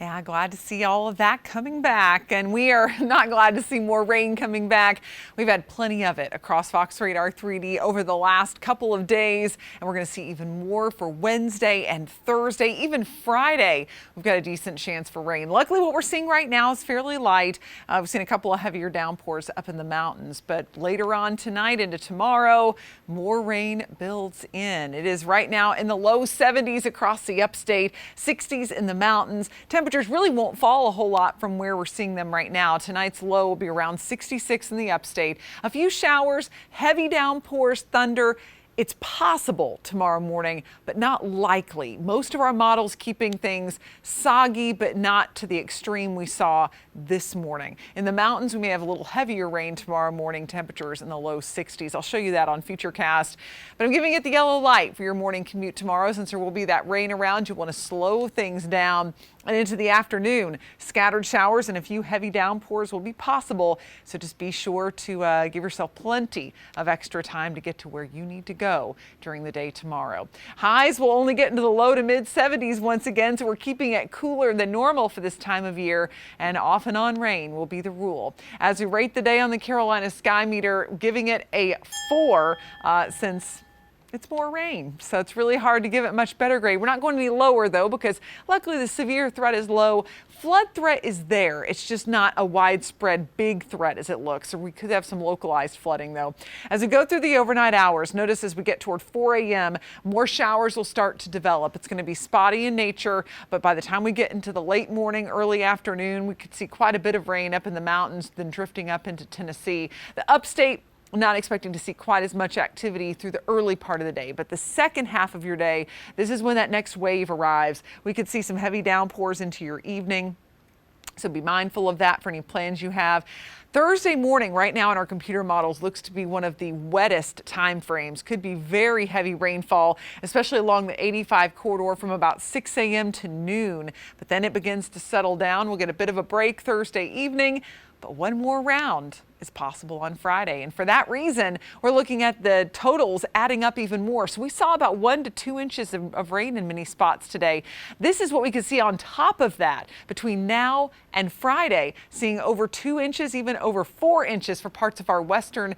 Yeah, glad to see all of that coming back. And we are not glad to see more rain coming back. We've had plenty of it across Fox Radar 3D over the last couple of days. And we're going to see even more for Wednesday and Thursday, even Friday. We've got a decent chance for rain. Luckily, what we're seeing right now is fairly light. We've seen a couple of heavier downpours up in the mountains. But later on tonight into tomorrow, more rain builds in. It is right now in the low 70s across the upstate, 60s in the mountains. Temperatures really won't fall a whole lot from where we're seeing them right now. Tonight's low will be around 66 in the upstate. A few showers, heavy downpours, thunder. It's possible tomorrow morning, but not likely. Most of our models keeping things soggy, but not to the extreme we saw this morning. In the mountains, we may have a little heavier rain tomorrow morning, temperatures in the low 60s. I'll show you that on Futurecast, but I'm giving it the yellow light for your morning commute tomorrow. Since there will be that rain around, you want to slow things down. And into the afternoon, scattered showers and a few heavy downpours will be possible. So just be sure to give yourself plenty of extra time to get to where you need to go during the day tomorrow. Highs will only get into the low to mid 70s once again, so we're keeping it cooler than normal for this time of year, and off and on rain will be the rule. As we rate the day on the Carolina Sky Meter, giving it a 4 since it's more rain, so it's really hard to give it much better grade. We're not going any lower, though, because luckily the severe threat is low. Flood threat is there. It's just not a widespread big threat as it looks, so we could have some localized flooding, though. As we go through the overnight hours, notice as we get toward 4 a.m., more showers will start to develop. It's going to be spotty in nature, but by the time we get into the late morning, early afternoon, we could see quite a bit of rain up in the mountains, then drifting up into Tennessee. The upstate, not expecting to see quite as much activity through the early part of the day, but the second half of your day, this is when that next wave arrives. We could see some heavy downpours into your evening, so be mindful of that for any plans you have. Thursday morning, right now in our computer models, looks to be one of the wettest time frames. Could be very heavy rainfall, especially along the 85 corridor from about 6 a.m. to noon. But then it begins to settle down. We'll get a bit of a break Thursday evening, but one more round is possible on Friday. And for that reason, we're looking at the totals adding up even more. So we saw about 1 to 2 inches of rain in many spots today. This is what we could see on top of that between now and Friday, seeing over 2 inches, even over 4 inches for parts of our western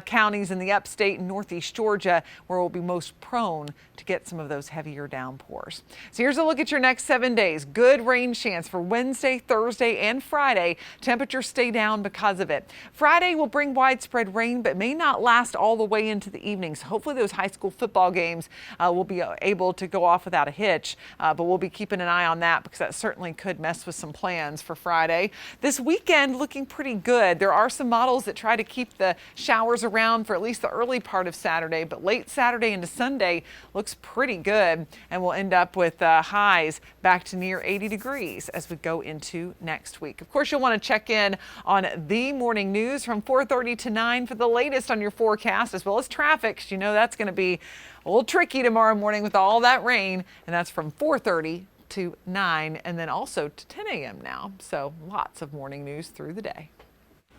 counties in the upstate and northeast Georgia, where we'll be most prone to get some of those heavier downpours. So here's a look at your next 7 days. Good rain chance for Wednesday, Thursday, and Friday. Temperatures stay down because of it. Friday will bring widespread rain, but may not last all the way into the evening. So hopefully those high school football games will be able to go off without a hitch. But we'll be keeping an eye on that because that certainly could mess with some plans for Friday. This weekend looking pretty good. There are some models that try to keep the showers around for at least the early part of Saturday, but late Saturday into Sunday looks pretty good. And we'll end up with highs back to near 80 degrees as we go into next week. Of course, you'll want to check in on the morning news from 4:30 to 9 for the latest on your forecast, as well as traffic, 'cause you know that's going to be a little tricky tomorrow morning with all that rain, and that's from 4:30 to 9 and then also to 10 a.m. now. So lots of morning news through the day.